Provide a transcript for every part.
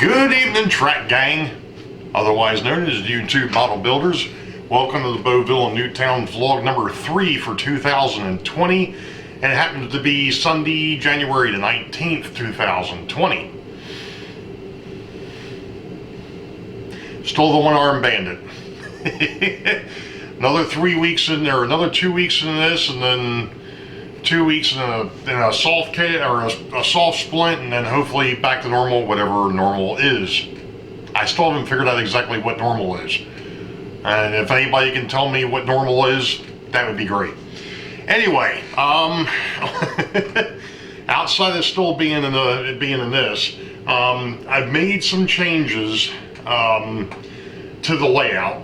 Good evening, track gang, otherwise known as YouTube model builders. Welcome to the Boeville and Newtown vlog number 3 for 2020. And it happens to be Sunday, January the 19th, 2020. Still the one-armed bandit. Another 3 weeks in there, another 2 weeks in this, and then 2 weeks in a soft kit or a soft splint, and then hopefully back to normal, whatever normal is. I still haven't figured out exactly what normal is, and if anybody can tell me what normal is, that would be great. Anyway, outside of still being in this, I've made some changes to the layout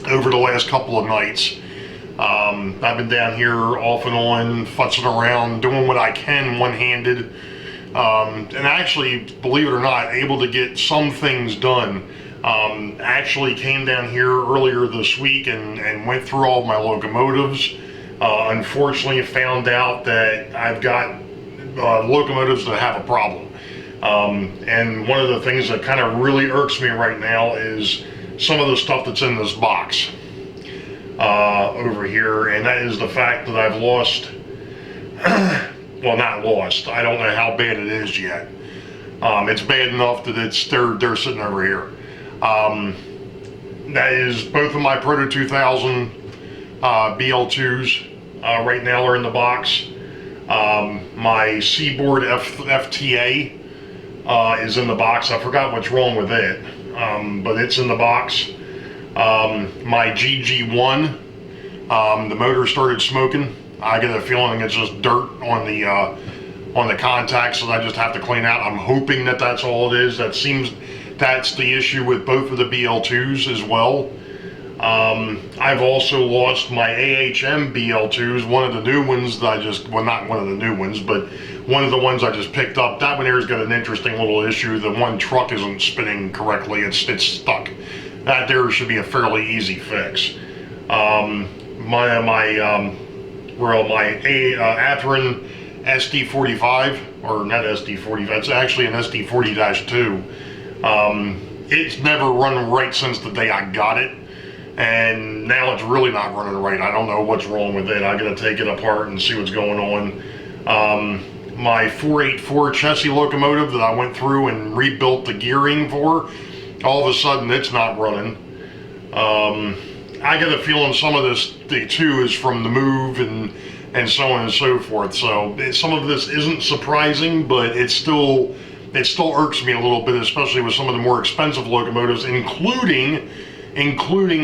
over the last couple of nights. I've been down here off and on, futzing around, doing what I can one-handed, and actually, believe it or not, able to get some things done. Actually came down here earlier this week and went through all of my locomotives. Unfortunately, found out that I've got locomotives that have a problem. And one of the things that kind of really irks me right now is some of the stuff that's in this box. Over here, and that is the fact that I've lost, well, not lost, I don't know how bad it is yet. It's bad enough that they're sitting over here. That is both of my Proto 2000 BL2s right now are in the box. My Seaboard FTA is in the box. I forgot what's wrong with it, but it's in the box. My GG1, the motor started smoking. I get a feeling it's just dirt on the contacts that I just have to clean out. I'm hoping that that's all it is. That's the issue with both of the BL2s as well. I've also lost my AHM BL2s, one of the new ones that well, not one of the new ones, but one of the ones I just picked up. That one here's got an interesting little issue. The one truck isn't spinning correctly. It's stuck. That there should be a fairly easy fix. My Atherin SD45, or not SD45, it's actually an SD40-2. It's never run right since the day I got it, and now it's really not running right. I don't know what's wrong with it. I gotta take it apart and see what's going on. My 484 chassis locomotive that I went through and rebuilt the gearing for, all of a sudden it's not running. I get a feeling some of this too is from the move and so on and so forth. So some of this isn't surprising, but it still irks me a little bit, especially with some of the more expensive locomotives, including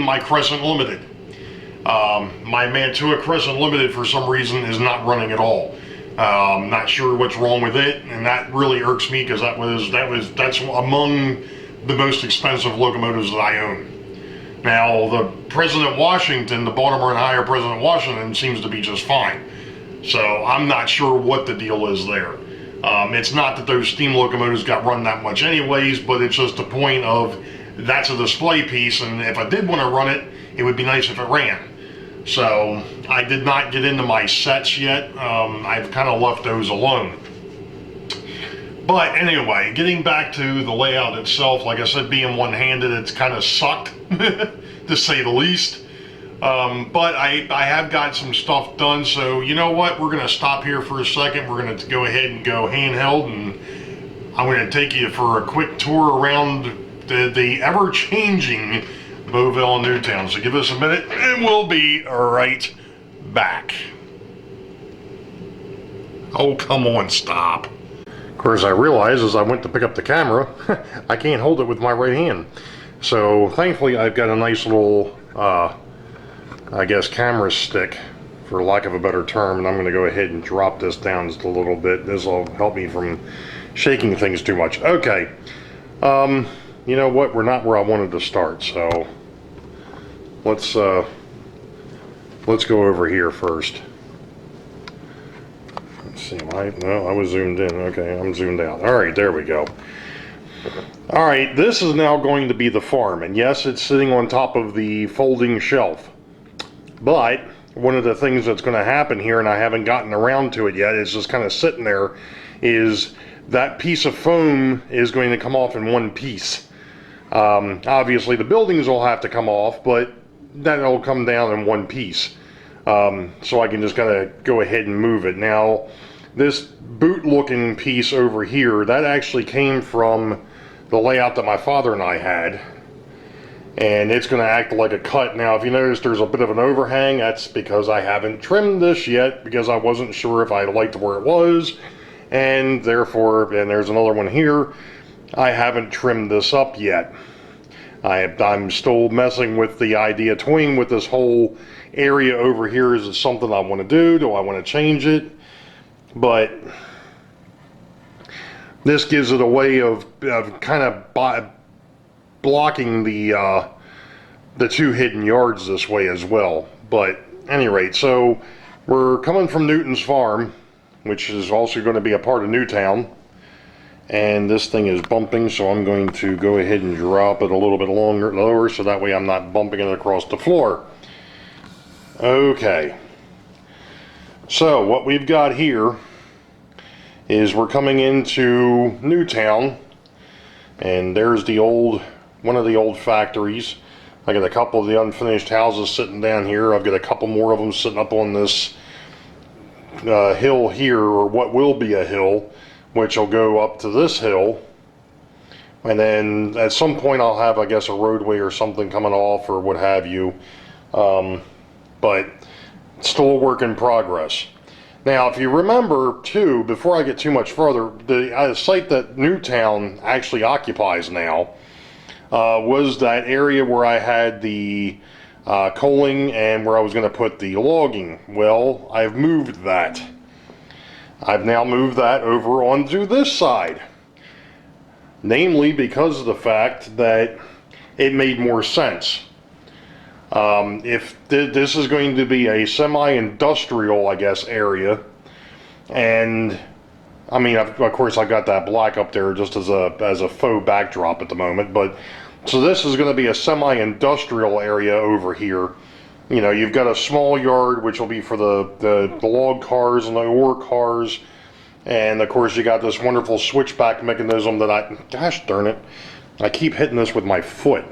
my Crescent Limited. My Mantua Crescent Limited for some reason is not running at all. I'm not sure what's wrong with it, and that really irks me because that's among the most expensive locomotives that I own. Now, the President Washington, the Baltimore and Ohio President Washington, seems to be just fine. So I'm not sure what the deal is there. It's not that those steam locomotives got run that much anyways, but it's just a point of that's a display piece, and if I did want to run it, it would be nice if it ran. So I did not get into my sets yet. I've kind of left those alone. But anyway, getting back to the layout itself, like I said, being one-handed, it's kind of sucked, to say the least. But I have got some stuff done, so you know what? We're going to stop here for a second. We're going to go ahead and go handheld, and I'm going to take you for a quick tour around the ever-changing Boeville and Newtown. So give us a minute, and we'll be right back. Oh, come on, stop. Of course, I realized as I went to pick up the camera, I can't hold it with my right hand. So thankfully, I've got a nice little, I guess, camera stick, for lack of a better term, and I'm going to go ahead and drop this down just a little bit. This will help me from shaking things too much. Okay, you know what? We're not where I wanted to start, so let's go over here first. Let's see, no, I was zoomed in. Okay, I'm zoomed out. All right, there we go. All right, this is now going to be the farm, and yes, it's sitting on top of the folding shelf. But one of the things that's going to happen here, and I haven't gotten around to it yet, it's just kind of sitting there, is that piece of foam is going to come off in one piece. Obviously the buildings will have to come off, but then it'll come down in one piece. So I can just kind of go ahead and move it. Now, this boot looking piece over here, that actually came from the layout that my father and I had. And it's going to act like a cut. Now, if you notice there's a bit of an overhang, that's because I haven't trimmed this yet, because I wasn't sure if I liked where it was. And therefore, and there's another one here, I haven't trimmed this up yet. I'm still messing with the idea, toying with this whole area over here. Is it something I want to do? Do I want to change it? But this gives it a way of kind of blocking the two hidden yards this way as well. But at any rate, so we're coming from Newton's farm, which is also going to be a part of Newtown. And this thing is bumping, so I'm going to go ahead and drop it a little bit lower, so that way I'm not bumping it across the floor. Okay. So what we've got here is we're coming into Newtown, and there's the one of the old factories. I got a couple of the unfinished houses sitting down here. I've got a couple more of them sitting up on this hill here, or what will be a hill, which will go up to this hill, and then at some point I'll have, I guess, a roadway or something coming off or what have you, but still a work in progress. Now, if you remember too, before I get too much further, the site that Newtown actually occupies now was that area where I had the coaling and where I was going to put the logging. Well, I've moved that. I've now moved that over onto this side. Namely because of the fact that it made more sense. If this is going to be a semi-industrial, I guess, area, and I mean, of course I got that black up there just as a faux backdrop at the moment, but so this is going to be a semi-industrial area over here. You know, you've got a small yard, which will be for the log cars and the ore cars. And of course, you got this wonderful switchback mechanism that gosh darn it, I keep hitting this with my foot.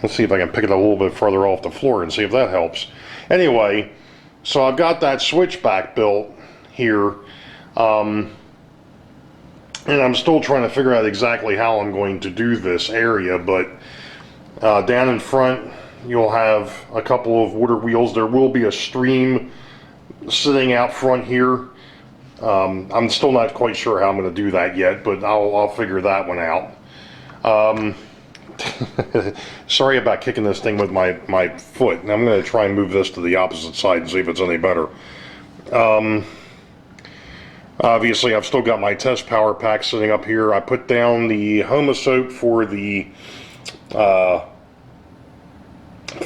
Let's see if I can pick it a little bit further off the floor and see if that helps. Anyway, so I've got that switchback built here. And I'm still trying to figure out exactly how I'm going to do this area, but down in front, you'll have a couple of water wheels. There will be a stream sitting out front here. I'm still not quite sure how I'm going to do that yet, but I'll figure that one out. Sorry about kicking this thing with my foot. I'm going to try and move this to the opposite side and see if it's any better. Obviously, I've still got my test power pack sitting up here. I put down the Homa soap for the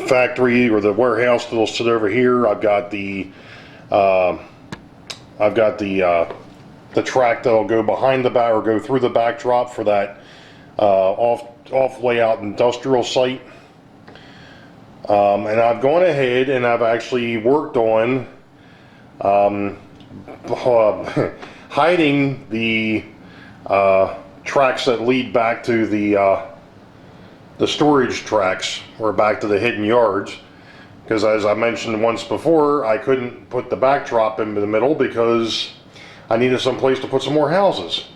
factory or the warehouse that'll sit over here. I've got the track that'll go behind the back or go through the backdrop for that off layout industrial site. And I've gone ahead and I've actually worked on hiding the tracks that lead back to the storage tracks, or back to the hidden yards, because as I mentioned once before, I couldn't put the backdrop in the middle because I needed some place to put some more houses.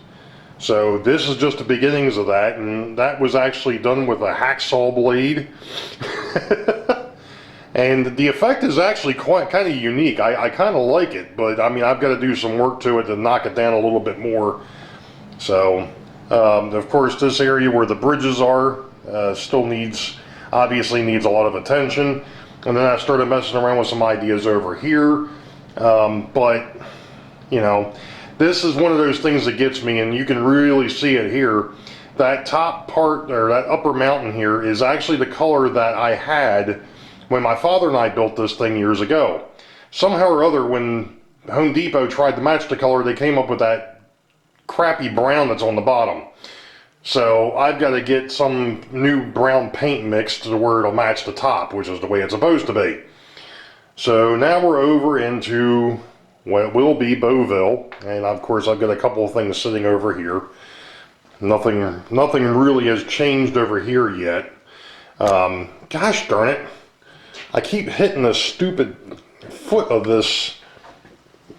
So this is just the beginnings of that, and that was actually done with a hacksaw blade. And the effect is actually quite kind of unique. I kind of like it, but I mean, I've got to do some work to it to knock it down a little bit more. So of course, this area where the bridges are still obviously needs a lot of attention. And then I started messing around with some ideas over here, but you know, this is one of those things that gets me, and you can really see it here. That top part, or that upper mountain here, is actually the color that I had when my father and I built this thing years ago. Somehow or other, when Home Depot tried to match the color, they came up with that crappy brown that's on the bottom. So I've got to get some new brown paint mixed to where it'll match the top, which is the way it's supposed to be. So now we're over into well, it will be Boeville, and of course I've got a couple of things sitting over here. Nothing really has changed over here yet. Gosh darn it. I keep hitting the stupid foot of this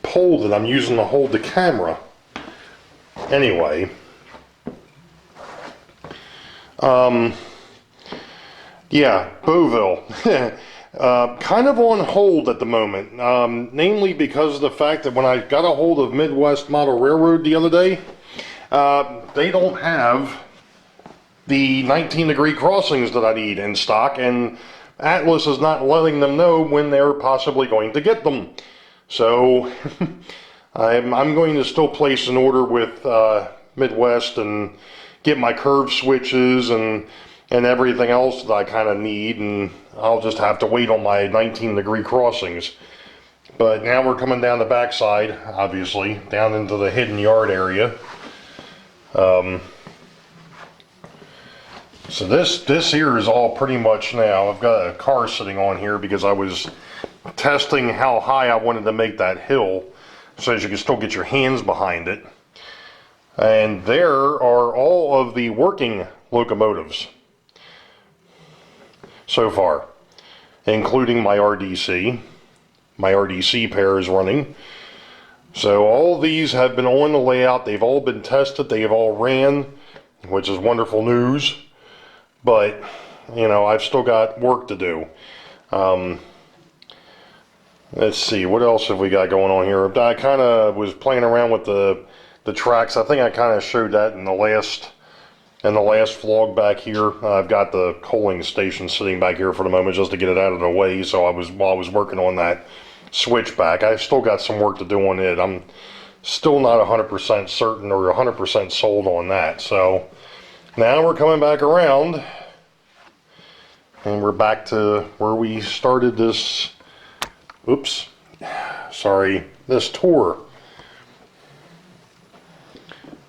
pole that I'm using to hold the camera. Anyway. Yeah, Boeville. Kind of on hold at the moment. Namely because of the fact that when I got a hold of Midwest Model Railroad the other day, they don't have the 19-degree crossings that I need in stock, and Atlas is not letting them know when they're possibly going to get them. So I'm going to still place an order with Midwest and get my curve switches and everything else that I kind of need, and I'll just have to wait on my 19-degree crossings. But now we're coming down the backside, obviously, down into the hidden yard area. So this here is all pretty much now. I've got a car sitting on here because I was testing how high I wanted to make that hill so that you can still get your hands behind it. And there are all of the working locomotives so far, including my RDC. My RDC pair is running. So all these have been on the layout. They've all been tested. They have all ran, which is wonderful news. But, you know, I've still got work to do. Let's see, what else have we got going on here? I kind of was playing around with the tracks. I think I kind of showed that in the last vlog back here. I've got the coaling station sitting back here for the moment just to get it out of the way. So while I was working on that switchback, I've still got some work to do on it. I'm still not 100% certain or 100% sold on that. So now we're coming back around, and we're back to where we started this, this tour.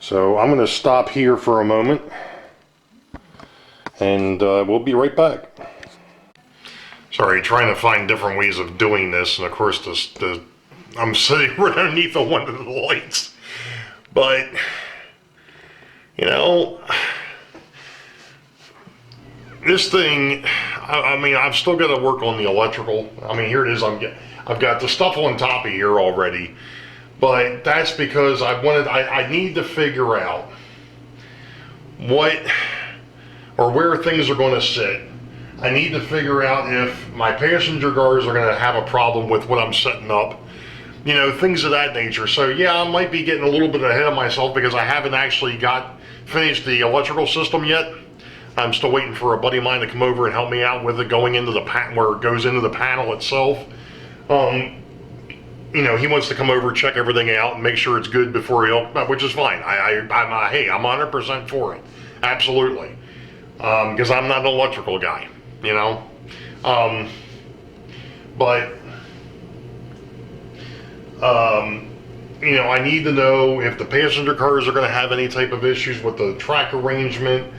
So I'm going to stop here for a moment, and we'll be right back. Sorry, trying to find different ways of doing this, and of course I'm sitting right underneath one of the lights. But, you know, this thing, I mean, I've still got to work on the electrical. I mean, here it is. I've got the stuff on top of here already, but that's because I need to figure out what or where things are going to sit. I need to figure out if my passenger cars are going to have a problem with what I'm setting up. You know, things of that nature. So yeah, I might be getting a little bit ahead of myself because I haven't actually finished the electrical system yet. I'm still waiting for a buddy of mine to come over and help me out with it going into the where it goes into the panel itself. You know, he wants to come over, check everything out, and make sure it's good before which is fine. Hey, I'm 100% for it, absolutely, because I'm not an electrical guy, you know. But you know, I need to know if the passenger cars are going to have any type of issues with the track arrangement.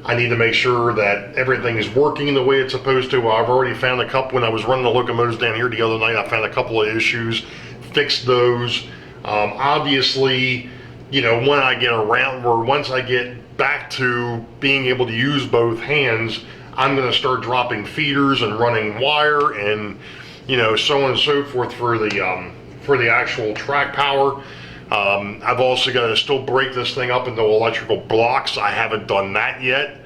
I need to make sure that everything is working the way it's supposed to. I've already found a couple, when I was running the locomotives down here the other night, I found a couple of issues, fixed those. Obviously, you know, when I get around, or once I get back to being able to use both hands, I'm going to start dropping feeders and running wire and, you know, so on and so forth for the actual track power. I've also got to still break this thing up into electrical blocks. I haven't done that yet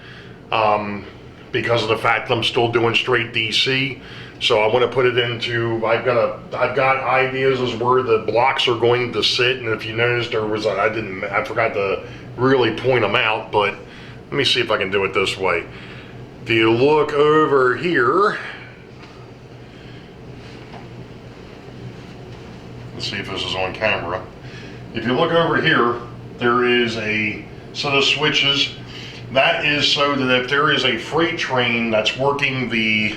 because of the fact that I'm still doing straight DC. So I want to put it into, I've got ideas as where the blocks are going to sit. And if you noticed, I forgot to really point them out, but let me see if I can do it this way. If you look over here, let's see if this is on camera. If you look over here, there is a set of switches. That is so that if there is a freight train that's working the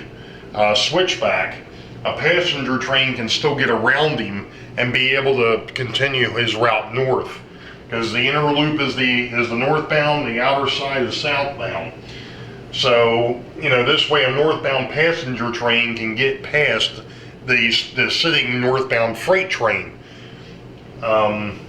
switchback, a passenger train can still get around him and be able to continue his route north. Because the inner loop is the northbound, the outer side is southbound. So, you know, this way a northbound passenger train can get past the sitting northbound freight train. I'm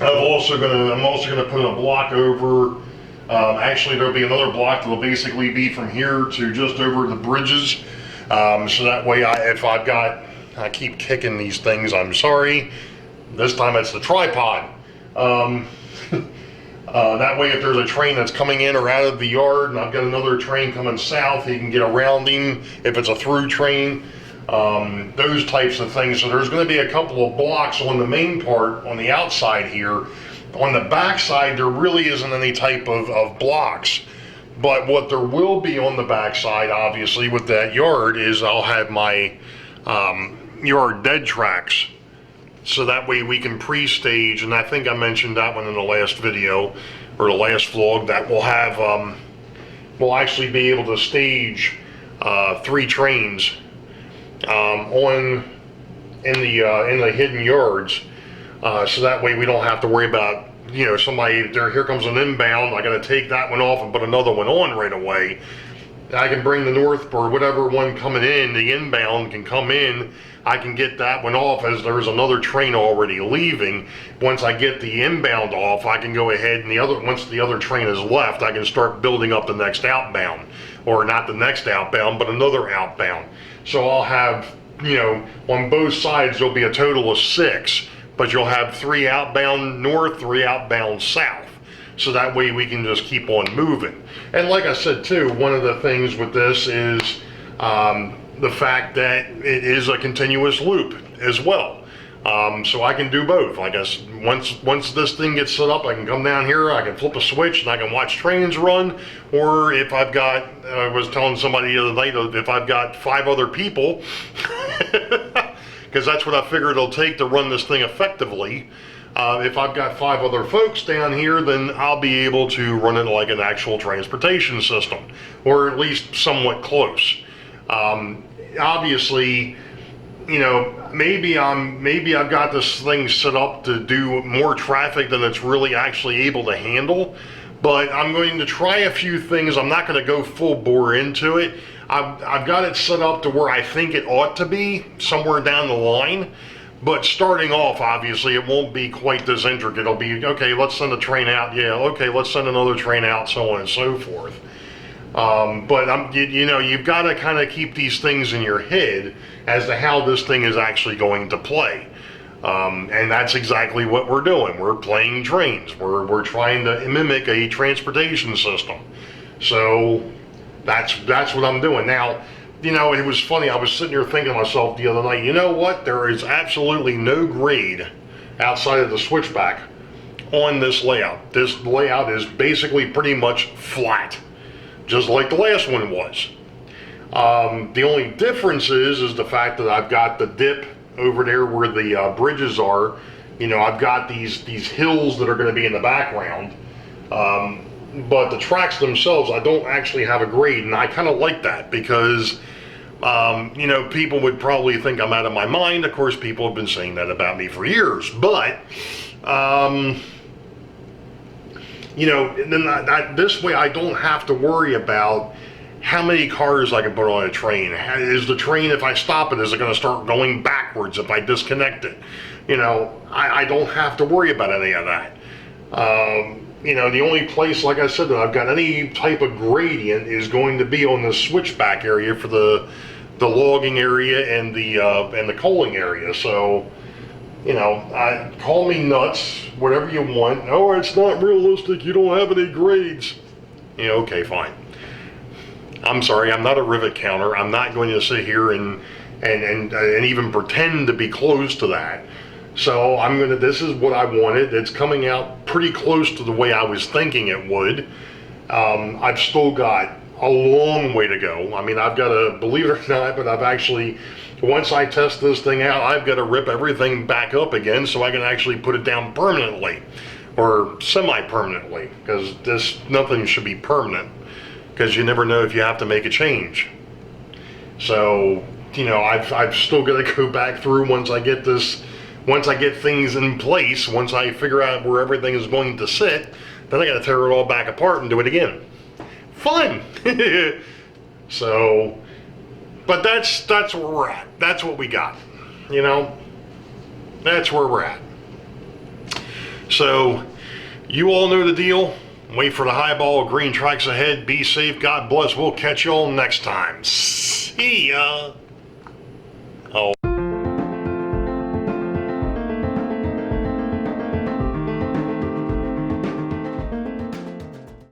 also gonna put a block over. Actually, there'll be another block that'll basically be from here to just over the bridges. So that way, I keep kicking these things. I'm sorry. This time it's the tripod. That way, if there's a train that's coming in or out of the yard, and I've got another train coming south, you can get around him if it's a through train. Those types of things. So there's going to be a couple of blocks on the main part on the outside here. On the back side, there really isn't any type of blocks. But what there will be on the back side, obviously, with that yard is I'll have my yard dead tracks. So that way we can pre-stage, and I think I mentioned that one in the last video, or the last vlog, that we'll have, we'll actually be able to stage 3 trains in the hidden yards, so that way we don't have to worry about, you know, somebody there. Here comes an inbound. I got to take that one off and put another one on right away. I can bring the north or whatever one coming in. The inbound can come in. I can get that one off as there's another train already leaving. Once I get the inbound off, I can go ahead and once the other train is left, I can start building up the next outbound, or not the next outbound, but another outbound. So I'll have, you know, on both sides there'll be a total of 6, but you'll have 3 outbound north, 3 outbound south. So that way we can just keep on moving. And like I said too, one of the things with this is the fact that it is a continuous loop as well. So I can do both. I guess once this thing gets set up, I can come down here, I can flip a switch, and I can watch trains run. Or if I've got, I was telling somebody the other night, if I've got 5 other people, because that's what I figure it'll take to run this thing effectively. If I've got 5 other folks down here, then I'll be able to run it like an actual transportation system, or at least somewhat close. Obviously, you know, maybe I've got this thing set up to do more traffic than it's really actually able to handle, but I'm going to try a few things. I'm not going to go full bore into it. I've got it set up to where I think it ought to be somewhere down the line. But starting off, obviously, it won't be quite this intricate. It'll be, okay, let's send a train out. Yeah, okay, let's send another train out, so on and so forth. But you know, you've got to kind of keep these things in your head as to how this thing is actually going to play. And that's exactly what we're doing. We're playing trains. We're trying to mimic a transportation system. So that's what I'm doing. Now, you know, it was funny, I was sitting here thinking to myself the other night, you know what, there is absolutely no grade outside of the switchback on this layout. This layout is basically pretty much flat, just like the last one was. The only difference is the fact that I've got the dip over there where the bridges are. You know, I've got these hills that are going to be in the background. But the tracks themselves, I don't actually have a grade, and I kind of like that because, you know, people would probably think I'm out of my mind. Of course, people have been saying that about me for years, but, you know, then this way I don't have to worry about how many cars I can put on a train. Is the train, if I stop it, is it going to start going backwards if I disconnect it? You know, I don't have to worry about any of that. You know, the only place, like I said, that I've got any type of gradient is going to be on the switchback area for the logging area and the coaling area. So, you know, call me nuts, whatever you want. Oh, it's not realistic. You don't have any grades. Yeah, okay, fine. I'm sorry. I'm not a rivet counter. I'm not going to sit here and even pretend to be close to that. So this is what I wanted. It's coming out pretty close to the way I was thinking it would. I've still got a long way to go. I mean, I've got to, believe it or not, but I've actually, once I test this thing out, I've got to rip everything back up again so I can actually put it down permanently, or semi-permanently, because nothing should be permanent, because you never know if you have to make a change. So, you know, I've still got to go back through once I get things in place, once I figure out where everything is going to sit, then I got to tear it all back apart and do it again. Fun! So, but that's where we're at. That's what we got, you know? That's where we're at. So, you all know the deal. Wait for the highball. Green tracks ahead. Be safe. God bless. We'll catch you all next time. See ya.